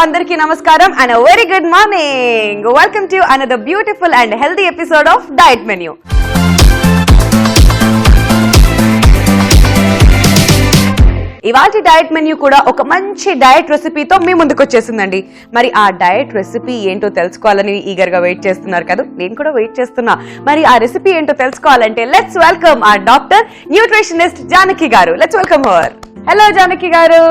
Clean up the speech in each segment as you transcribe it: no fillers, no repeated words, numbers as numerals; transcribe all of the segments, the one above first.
Andariki Namaskaram and a very good morning. Welcome to another beautiful and healthy episode of Diet Menu. ఇవాల్టి diet menu కూడా ఒక మంచి diet రెసిపీతో మీ ముందుకు వచ్చేసిందండి. మరి ఆ డయట్ రెసిపీ ఏంటో తెలుసుకోవాలని ఈగర్ గా వెయిట్ చేస్తున్నారు కదా, నేను కూడా వెయిట్ చేస్తున్నా. మరి ఆ రెసిపీ ఏంటో తెలుసుకోవాలంటే లెట్స్ వెల్కమ్ ఆ doctor nutritionist Janaki garu. Let's welcome her. Hello Janaki garu.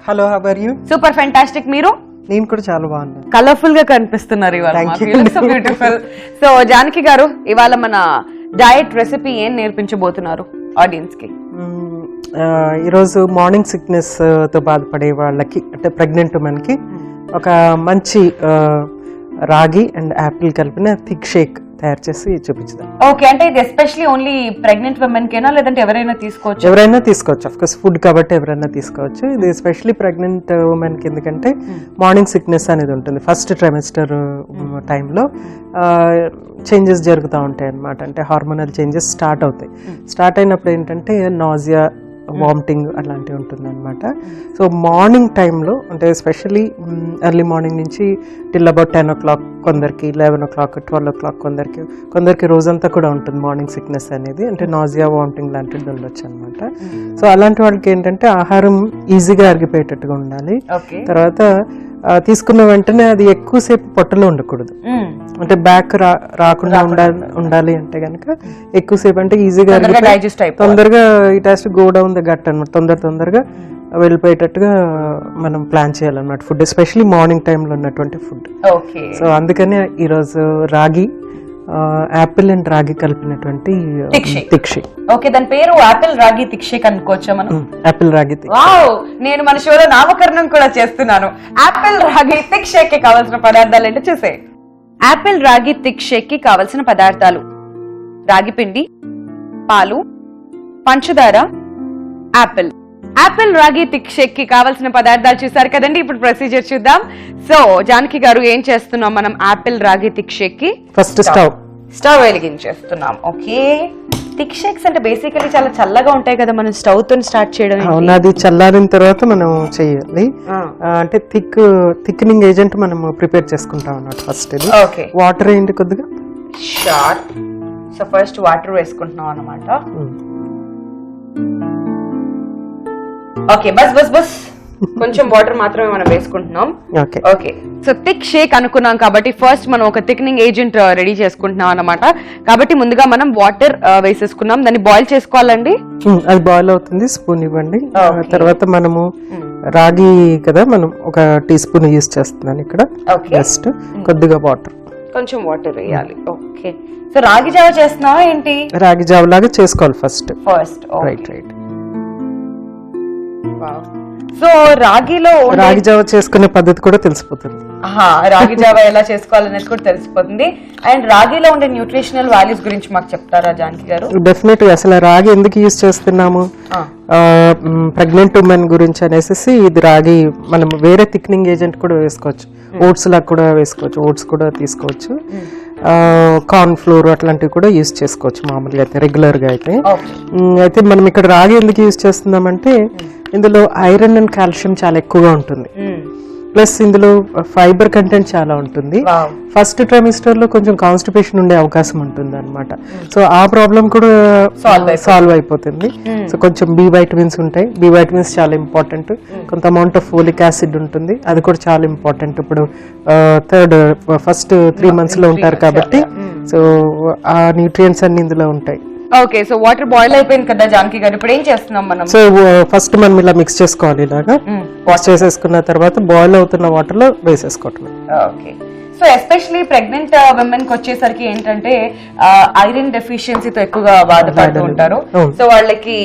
Hello, how are you? Super fantastic. మీరు? నేను కూడా చాలా బాగున్నాను. కలర్ఫుల్ గా కనిపిస్తున్నారు ఇవాళ. So beautiful. సో జానకి గారు, ఇవాళ మన డయట్ రెసిపీ ఏం నేర్పించబోతున్నారు ఆడియన్స్ కి? ఈరోజు మార్నింగ్ సిక్నెస్ తో బాధపడే వాళ్ళకి, అంటే ప్రెగ్నెంట్ ఉమెన్ కి ఒక మంచి రాగి అండ్ యాపిల్ కలిపిన థిక్ షేక్ తయారు చేసి చూపించుదాం. ఓకే, అంటే ఇది ఎస్పెషల్లీ ఓన్లీ ప్రెగ్నెంట్ ఉమెన్ కేనా లేదంటే ఎవరైనా తీసుకోవచ్చు? ఎవరైనా తీసుకోవచ్చు, అఫ్ కోర్స్ ఫుడ్ కాబట్టి ఎవరైనా తీసుకోవచ్చు. ఇది ఎస్పెషల్లీ ప్రెగ్నెంట్ ఉమెన్ కి, ఎందుకంటే మార్నింగ్ సిక్నెస్ అనేది ఉంటుంది. ఫస్ట్ ట్రైమెస్టర్ టైంలో చేంజెస్ జరుగుతూ ఉంటాయి అన్నమాట. అంటే హార్మోనల్ చేంజెస్ స్టార్ట్ అవుతాయి. స్టార్ట్ అయినప్పుడు ఏంటంటే నాజియా, వామిటింగ్ అలాంటివి ఉంటుంది అనమాట. సో మార్నింగ్ టైంలో, అంటే ఎస్పెషల్లీ ఎర్లీ మార్నింగ్ నుంచి టిల్ అబౌట్ 10 o'clock, కొందరికి 11 o'clock, 12 o'clock, కొందరికి రోజంతా కూడా ఉంటుంది మార్నింగ్ సిక్నెస్ అనేది. అంటే నాజియా, వామిటింగ్ లాంటిది ఉండొచ్చు అనమాట. సో అలాంటి వాళ్ళకి ఏంటంటే ఆహారం ఈజీగా అరిగిపోయేటట్టుగా ఉండాలి. తర్వాత తీసుకున్న వెంటనే అది ఎక్కువసేపు పొట్టలో ఉండకూడదు. అంటే బ్యాక్ రాకుండా ఉండాలి అంటే కనుక ఎక్కువసేపు, అంటే ఈజీగా తొందరగా it has to go down the gut అనమాట. తొందరగా వెళ్ళిపోయేటట్టుగా మనం ప్లాన్ చేయాలన్నమాట ఫుడ్, ఎస్పెషల్లీ మార్నింగ్ టైంలో ఉన్నటువంటి ఫుడ్. సో అందుకనే ఈరోజు రాగి, యాపిల్ అండ్ రాగి కలిపినటువంటి థిక్ షేక్. ఓకే, దాని పేరు యాపిల్ రాగి థిక్ షేక్ అనుకోవచ్చా మనం? యాపిల్ రాగి థిక్. వావ్, నేను మన షోలో నామకరణం కూడా చేస్తున్నాను. యాపిల్ రాగి థిక్ షేక్ కి కావాల్సిన పదార్థాలు ఏంటో చూసే. యాపిల్ రాగి థిక్ షేక్ కి కావలసిన పదార్థాలు: రాగి పిండి, పాలు, పంచదార, యాపిల్. యాపిల్ రాగి థిక్ షేక్ కి కావాల్సిన పదార్థాలు చూసారు కదండి. ఇప్పుడు ప్రొసీజర్ చూద్దాం. సో జానకి గారు, ఏం చేస్తున్నాం మనం యాపిల్ రాగి థిక్ షేక్ కి? ఫస్ట్ స్టవ్ వెలిగించేస్తున్నాం. ఓకే, థిక్ షేక్స్ అంటే బేసికలీ చాలా చల్లగా ఉంటాయి కదా, మనం స్టవ్ తో స్టార్ట్ చేయడం. అది చల్లారిన తర్వాత మనం చేయాలి. అంటే థిక్నింగ్ ఏజెంట్ మనం ప్రిపేర్ చేసుకుంటాం అన్నమాట. ఫస్ట్ ఓకే, వాటర్ ఏంటి కొద్దిగా. షూర్. సో ఫస్ట్ వాటర్ వేసుకుంటున్నాం అన్నమాట. ఓకే, బస్ కొంచెం వాటర్ మాత్రమే మనం వేసుకుంటున్నాం. ఓకే, సో థిక్ షేక్ అనుకున్నాం కాబట్టి ఫస్ట్ మనం ఒక థిక్నింగ్ ఏజెంట్ రెడీ చేసుకుంటున్నాం అన్నమాట. కాబట్టి ముందుగా మనం వాటర్ వేసేసుకున్నాం, దాన్ని బాయిల్ చేసుకోవాలండి. అది బాయిల్ అవుతుంది, స్పూన్ ఇవ్వండి. తర్వాత మనము రాగి కదా, మనం ఒక టీ స్పూన్ యూజ్ చేస్తున్నాను ఇక్కడ. జస్ట్ కొద్దిగా వాటర్, కొంచెం వాటర్ వేయాలి. ఓకే, సో రాగి జావ చేస్తున్నావా ఏంటి? రాగి జావ లాగా చేసుకోవాలి ఫస్ట్. రైట్. సో రాగి జావ చేసుకునే పద్ధతి కూడా తెలిసిపోతుంది. రాగి జావ ఎలా చేసుకోవాలనేది కూడా తెలిసిపోతుంది. అండ్ రాగిలో ఉండే న్యూట్రిషనల్ వాల్యూస్ గురించి మాకు చెప్తారా జానకి గారు? డెఫినెట్ గా. అసలు రాగి ఎందుకు యూజ్ చేస్తున్నాము ప్రెగ్నెంట్ ఉమెన్ గురించి అనేసి, ఇది రాగి మనం వేరే థిక్నింగ్ ఏజెంట్ కూడా వేసుకోవచ్చు. ఓట్స్ లాగా కూడా వేసుకోవచ్చు, ఓట్స్ కూడా తీసుకోవచ్చు. కార్న్ ఫ్లోర్ అట్లాంటివి కూడా యూజ్ చేసుకోవచ్చు మామూలుగా అయితే, రెగ్యులర్ గా అయితే. అయితే మనం ఇక్కడ రాగి ఎందుకు యూజ్ చేస్తున్నామంటే ఇందులో ఐరన్ అండ్ కాల్షియం చాలా ఎక్కువగా ఉంటుంది. ప్లస్ ఇందులో ఫైబర్ కంటెంట్ చాలా ఉంటుంది. ఫస్ట్ ట్రైమిస్టర్ లో కొంచెం కాన్స్టిపేషన్ ఉండే అవకాశం ఉంటుంది అనమాట. సో ఆ ప్రాబ్లం కూడా సాల్వ్ అయిపోతుంది. సో కొంచెం బి వైటమిన్స్ ఉంటాయి. బి వైటమిన్స్ చాలా ఇంపార్టెంట్. కొంత అమౌంట్ ఆఫ్ ఫోలిక్ యాసిడ్ ఉంటుంది, అది కూడా చాలా ఇంపార్టెంట్. ఇప్పుడు ఫస్ట్ 3 months లో ఉంటారు కాబట్టి, సో ఆ న్యూట్రియంట్స్ అన్ని ఇందులో ఉంటాయి. ఓకే, సో వాటర్ బాయిల్ అయిపోయింది కదా జానకి గారు, ఇప్పుడు ఏం చేస్తున్నాం మనం? సో ఫస్ట్ మనం ఇలా మిక్స్ చేసుకోవాలి. ఇలాగా వాష్ చేసేసుకున్న తర్వాత బాయిల్ అవుతున్న వాటర్ లో వేసేసుకోవటం. Okay, so especially pregnant women కి వచ్చేసరికి ఏంటంటే ఐరన్ డెఫిషియన్సీతో ఎక్కువగా బాధపడుతూ ఉంటారు. సో వాళ్ళకి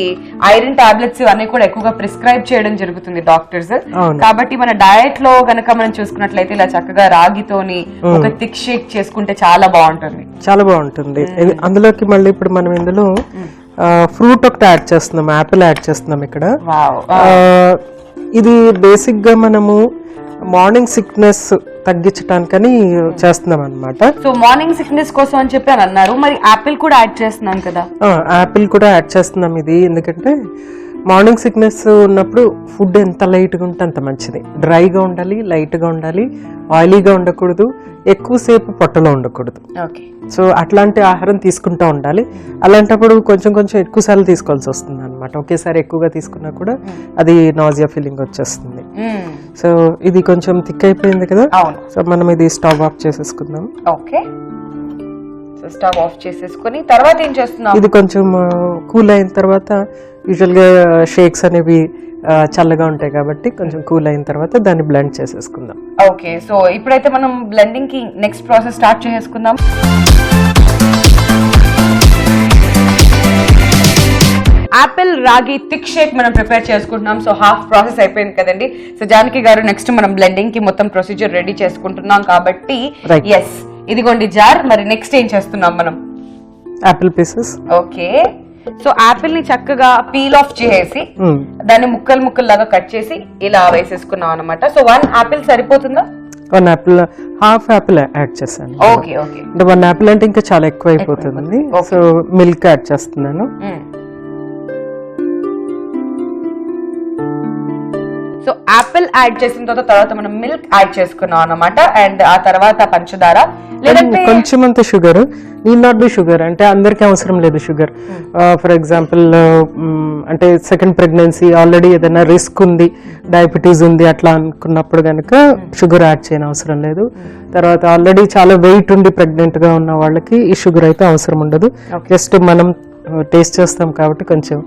ఐరన్ టాబ్లెట్స్ అన్ని కూడా ఎక్కువగా ప్రిస్క్రైబ్ చేయడం జరుగుతుంది డాక్టర్స్. కాబట్టి మన డయట్ లో గనక మనం చూసుకున్నట్లయితే ఇలా చక్కగా రాగితోని ఒక థిక్ షేక్ చేసుకుంటే చాలా బాగుంటుంది. అందులోకి మళ్ళీ ఇప్పుడు మనం ఇందులో ఫ్రూట్ ఒకటి యాడ్ చేస్తున్నాం, యాపిల్ యాడ్ చేస్తున్నాం ఇక్కడ. ఇది బేసిక్ గా మనము మార్నింగ్ సిక్నెస్ తగ్గించడానికని చేస్తున్నాం అనమాట. సో మార్నింగ్ సిక్నెస్ కోసం అని చెప్పి అన్నారు, మరి యాపిల్ కూడా యాడ్ చేస్తున్నాం కదా? యాపిల్ కూడా యాడ్ చేస్తున్నాం. ఇది ఎందుకంటే మార్నింగ్ సిక్నెస్ ఉన్నప్పుడు ఫుడ్ ఎంత లైట్గా ఉంటే అంత మంచిది. డ్రైగా ఉండాలి, లైట్గా ఉండాలి, ఆయిలీగా ఉండకూడదు, ఎక్కువసేపు పొట్టలో ఉండకూడదు. ఓకే. సో అట్లాంటి ఆహారం తీసుకుంటూ ఉండాలి. అలాంటప్పుడు కొంచెం కొంచెం ఎక్కువ సార్లు తీసుకోవాల్సి వస్తుంది అనమాట. ఒకేసారి ఎక్కువగా తీసుకున్నా కూడా అది నాజియా ఫీలింగ్ వచ్చేస్తుంది. సో ఇది కొంచెం థిక్ అయిపోయింది కదా. అవును. సో మనం ఇది స్టవ్ ఆఫ్ చేసేసుకుందాం. ఓకే. సో స్టవ్ ఆఫ్ చేసేసుకుని తర్వాత ఏం చేస్తున్నాం? ఇది కొంచెం కూల్ అయిన తర్వాత, యూజువల్గా షేక్స్ అనేవి చల్లగా ఉంటాయి కాబట్టి కొంచెం కూల్ అయిన తర్వాత దాన్ని బ్లెండ్ చేసేసుకుందాం. ఓకే. సో ఇప్పుడైతే మనం బ్లెండింగ్ కి నెక్స్ట్ ప్రాసెస్ స్టార్ట్ చేసేసుకుందాం. యాపిల్ రాగి థిక్ షేక్ మనం ప్రిపేర్ చేసుకుంటున్నాం. సో హాఫ్ ప్రాసెస్ అయిపోయింది కదండి. సో జానకి గారు నెక్స్ట్ మనం బ్లెండింగ్ కి మొత్తం ప్రొసీజర్ రెడీ చేసుకుంటున్నాం కాబట్టి ఎస్ ఇదిగోండి జార్. మరి నెక్స్ట్ ఏం చేస్తున్నాం మనం? Apple pieces. Okay. So Apple ని చక్కగా పీల్ ఆఫ్ చేసి దాన్ని ముక్కలు ముక్కలు లాగా కట్ చేసి ఇలా వేసేసుకున్నాం అనమాట. సో 1 యాపిల్ సరిపోతుందా? 1 యాపిల్, హాఫ్ యాపిల్ యాడ్ చేశాను. ఓకే. ఓకే. అంటే 1 యాపిల్ అంటే ఇంకా చాలా ఎక్కువ అయిపోతుంది. సో మిల్క్ యాడ్ చేస్తున్నాను. సో యాపిల్ యాడ్ చేసిన తర్వాత మనం మిల్క్ యాడ్ చేసుకున్నాం అన్నమాట. అండ్ ఆ తర్వాత పంచదార, లేదంటే కొంచెం అంత sugar. Need not be sugar, అంటే అందరికీ అవసరం లేదు షుగర్. ఫర్ ఎగ్జాంపుల్ అంటే సెకండ్ ప్రెగ్నెన్సీ, ఆల్రెడీ ఏదైనా రిస్క్ ఉంది, డయాబెటీస్ ఉంది అట్లా అనుకున్నప్పుడు కనుక షుగర్ యాడ్ చేయని అవసరం లేదు. తర్వాత ఆల్రెడీ చాలా వెయిట్ ఉండి ప్రెగ్నెంట్ గా ఉన్న వాళ్ళకి ఈ షుగర్ అయితే అవసరం ఉండదు. జస్ట్ మనం టేస్ట్ చేస్తాం కాబట్టి కొంచెం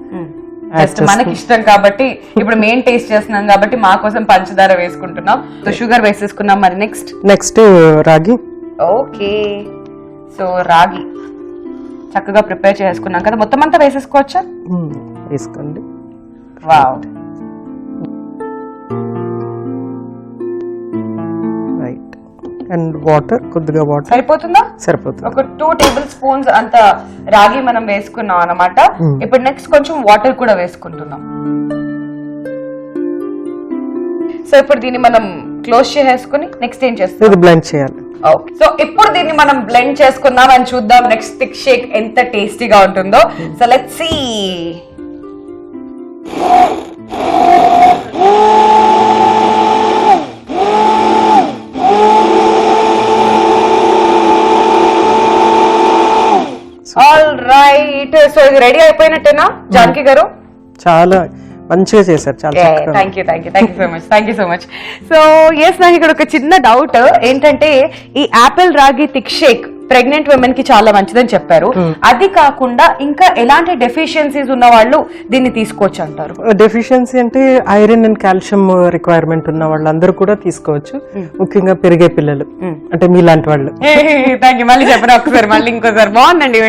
మనకి ఇష్టం కాబట్టి ఇప్పుడు మేము టేస్ట్ చేస్తున్నాం కాబట్టి మా కోసం పంచదార వేసుకుంటున్నాం. సో షుగర్ వేసేసుకున్నాం. మరి నెక్స్ట్ రాగి. ఓకే. సో రాగి చక్కగా ప్రిపేర్ చేసుకున్నాం కదా, మొత్తం అంతా వేసేసుకోవచ్చా? వేసుకోండి. వావ్. రైట్. అండ్ వాటర్, కొద్దిగా వాటర్ సరిపోతుందా? సరిపోతుంది. ఒక 2 టేబుల్ స్పూన్స్ అంత రాగి మనం వేసుకున్నాం అన్నమాట. ఇప్పుడు నెక్స్ట్ కొంచెం వాటర్ కూడా వేసుకుంటున్నాం. సో ఇప్పుడు దీన్ని మనం క్లోజ్ చేసేసుకుని నెక్స్ట్ ఏం చేస్తాం? ఇది బ్లెండ్ చేయాలి. ఓకే. సో ఇప్పుడు దీన్ని మనం బ్లెండ్ చేసుకుందాం అని చూద్దాం నెక్స్ట్ థిక్ షేక్ ఎంత టేస్టీగా ఉంటుందో. So let's see. All right. So ఇది రెడీ అయిపోయినట్టేనా జానకి గారు? చాలా మంచిగా చేశారు. చాలా thank you so much. So yes, నాకు ఇక్కడ ఒక చిన్న డౌట్ ఏంటంటే ఈ యాపిల్ రాగి థిక్ షేక్ ప్రెగ్నెంట్ విమెన్ కి చాలా మంచిదని చెప్పారు. అది కాకుండా ఇంకా ఎలాంటి డెఫిషియన్సీస్ ఉన్న వాళ్ళు దీన్ని తీసుకోవచ్చు అంటారు? డెఫిషియన్సీ అంటే ఐరన్ అండ్ కాల్షియం రిక్వైర్మెంట్ ఉన్న వాళ్ళందరూ కూడా తీసుకోవచ్చు. ముఖ్యంగా పెరిగే పిల్లలు, అంటే మీలాంటి వాళ్ళు. Thank you. మళ్ళీ చెప్పండి ఒకసారి, మళ్ళీ ఇంకోసారి. బాగుందండి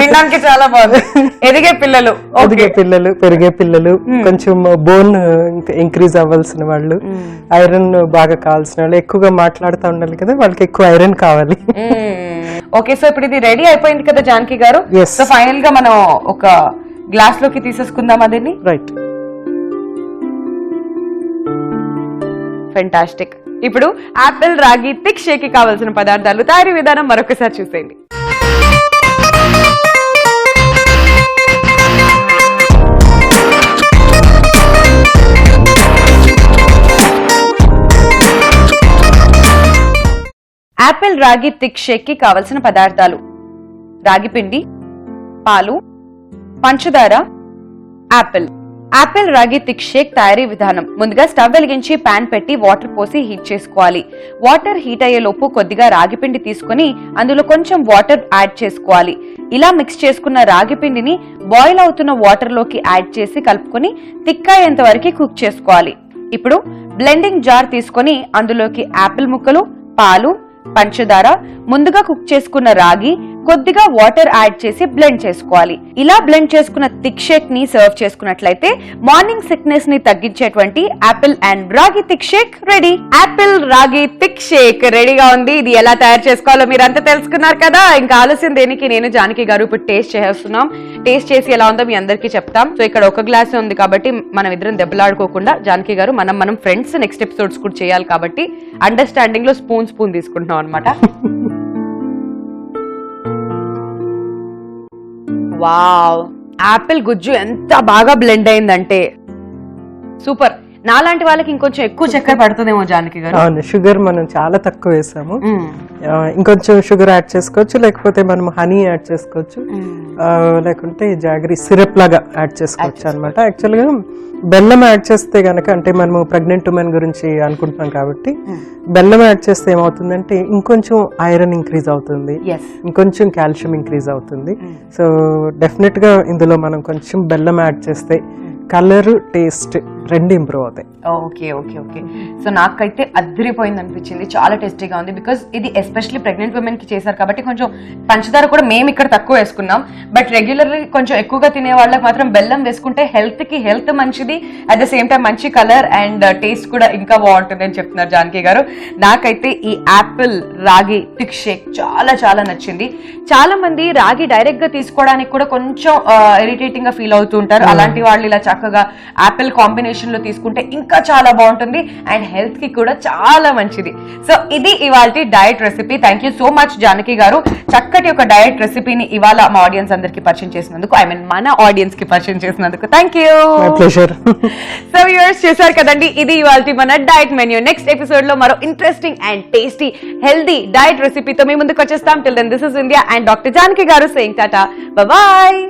వినడానికి చాలా బాగుంది. ఎదిగే పిల్లలు, పెరిగే పిల్లలు, కొంచెం బోన్ ఇంక్రీజ్ అవ్వాల్సిన వాళ్ళు, ఐరన్ బాగా కావాల్సిన వాళ్ళు, ఎక్కువగా మాట్లాడుతూ ఉండాలి కదా, వాళ్ళకి ఎక్కువ ఐరన్ కావాలి. ఓకే. సో ఇప్పుడు ఇది రెడీ అయిపోయింది కదా జానకి గారు. సో ఫైనల్ గా మనం ఒక గ్లాస్ లోకి తీసేసుకుందాం అదేని. రైట్. ఫెంటాస్టిక్. ఇప్పుడు యాపిల్ రాగి థిక్ షేక్ కి కావాల్సిన పదార్థాలు, తయారీ విధానం మరొకసారి చూసేయండి. యాపిల్ రాగి థిక్ షేక్ కి కావలసిన పదార్థాలు: రాగి పిండి, పాలు, పంచదార, యాపిల్. యాపిల్ రాగి థిక్ షేక్ తయారీ విధానం: ముందుగా స్టవ్ వెలిగించి పాన్ పెట్టి వాటర్ పోసి హీట్ చేసుకోవాలి. వాటర్ హీట్ అయ్యే లోపు కొద్దిగా రాగి పిండి తీసుకుని అందులో కొంచెం వాటర్ యాడ్ చేసుకోవాలి. ఇలా మిక్స్ చేసుకున్న రాగి పిండిని బాయిల్ అవుతున్న వాటర్ లోకి యాడ్ చేసి కలుపుకొని థిక్ అయ్యేంత వరకు కుక్ చేసుకోవాలి. ఇప్పుడు బ్లెండింగ్ జార్ తీసుకొని అందులోకి యాపిల్ ముక్కలు, పాలు, పంచదార, ముందుగా కుక్ చేసుకున్న రాగి, కొద్దిగా వాటర్ యాడ్ చేసి బ్లెండ్ చేసుకోవాలి. ఇలా బ్లెండ్ చేసుకున్న థిక్ షేక్ ని సర్వ్ చేసుకున్నట్లయితే మార్నింగ్ సిక్నెస్ ని తగ్గించేటువంటి యాపిల్ అండ్ రాగి థిక్ షేక్ రెడీ. యాపిల్ రాగి థిక్ షేక్ రెడీగా ఉంది. ఇది ఎలా తయారు చేసుకోవాలో మీరు అంతా తెలుసుకున్నారు కదా. ఇంకా ఆలస్యం దేనికి, నేను జానకి గారు ఇప్పుడు టేస్ట్ చేస్తున్నాం. టేస్ట్ చేసి ఎలా ఉందో మీ అందరికీ చెప్తాం. సో ఇక్కడ ఒక గ్లాస్ ఉంది కాబట్టి మనం ఇద్దరం దెబ్బలాడుకోకుండా, జానకి గారు మనం ఫ్రెండ్స్ నెక్స్ట్ ఎపిసోడ్స్ కూడా చేయాలి కాబట్టి అండర్స్టాండింగ్ లో స్పూన్ తీసుకుంటున్నాం అనమాట. వావ్, యాపిల్ గుజ్జు ఎంత బాగా బ్లెండ్ అయిందంటే సూపర్. నాలాంటి వాళ్ళకి ఇంకొంచెం ఎక్కువ చక్కెర పడుతుందేమో జానకి గారు. అవును, షుగర్ మనం చాలా తక్కువ వేసాము. ఇంకొంచెం షుగర్ యాడ్ చేసుకోవచ్చు, లేకపోతే మనం హనీ యాడ్ చేసుకోవచ్చు, లేకుంటే జాగరీ సిరప్ లాగా యాడ్ చేసుకోవచ్చు అనమాట. యాక్చువల్గా బెల్లం యాడ్ చేస్తే గనక, అంటే మనము ప్రెగ్నెంట్ ఉమెన్ గురించి అనుకుంటున్నాం కాబట్టి బెల్లం యాడ్ చేస్తే ఏమవుతుందంటే ఇంకొంచెం ఐరన్ ఇంక్రీజ్ అవుతుంది, ఇంకొంచెం కాల్షియం ఇంక్రీజ్ అవుతుంది. సో డెఫినెట్ గా ఇందులో మనం కొంచెం బెల్లం యాడ్ చేస్తే కలర్, టేస్ట్ రెండు ఇంప్రూవ్ అవుతాయి. Okay okay okay. సో నాకైతే అదిరిపోయింది అనిపించింది, చాలా టేస్టీగా ఉంది. బికాస్ ఇది ఎస్పెషల్లీ ప్రెగ్నెంట్ ఉమెన్ కి చేశారు కాబట్టి కొంచెం పంచదార కూడా మేము ఇక్కడ తక్కువ వేసుకున్నాం. బట్ రెగ్యులర్లీ కొంచెం ఎక్కువగా తినే వాళ్ళకి మాత్రం బెల్లం వేసుకుంటే హెల్త్ మంచిది, అట్ ద సేమ్ టైం మంచి కలర్ అండ్ టేస్ట్ కూడా ఇంకా బాగుంటుంది అని చెప్తున్నారు జానకి గారు. నాకైతే ఈ యాపిల్ రాగి థిక్ షేక్ చాలా చాలా నచ్చింది. చాలా మంది రాగి డైరెక్ట్ గా తీసుకోవడానికి కూడా కొంచెం ఇరిటేటింగ్ గా ఫీల్ అవుతూ ఉంటారు. అలాంటి వాళ్ళు ఇలా చక్కగా యాపిల్ కాంబినేషన్ లో తీసుకుంటే ఇంకా చాలా బాగుంటుంది అండ్ హెల్త్ కి కూడా చాలా మంచిది. సో ఇది ఇవాల్టి diet recipe. Thank you so much Janaki గారు, చక్కటి ఒక డయట్ రెసిపీని ఇవాళ మా ఆడియన్స్ అందరికి పరిచయం చేసినందుకు, ఐ మీన్ మన ఆడియన్స్ కి పరిచయం చేసినందుకు thank you. Pleasure. So viewers చూసారు కదండి, ఇది ఇవాల్టి మన డయట్ మెన్యూ. నెక్స్ట్ ఎపిసోడ్ లో మరో interesting and tasty healthy diet రెసిపీతో మీ ముందుకు వచ్చేస్తాం. Till then this is India and doctor Janaki గారు సేయింగ్ టాటా, బై బాయ్.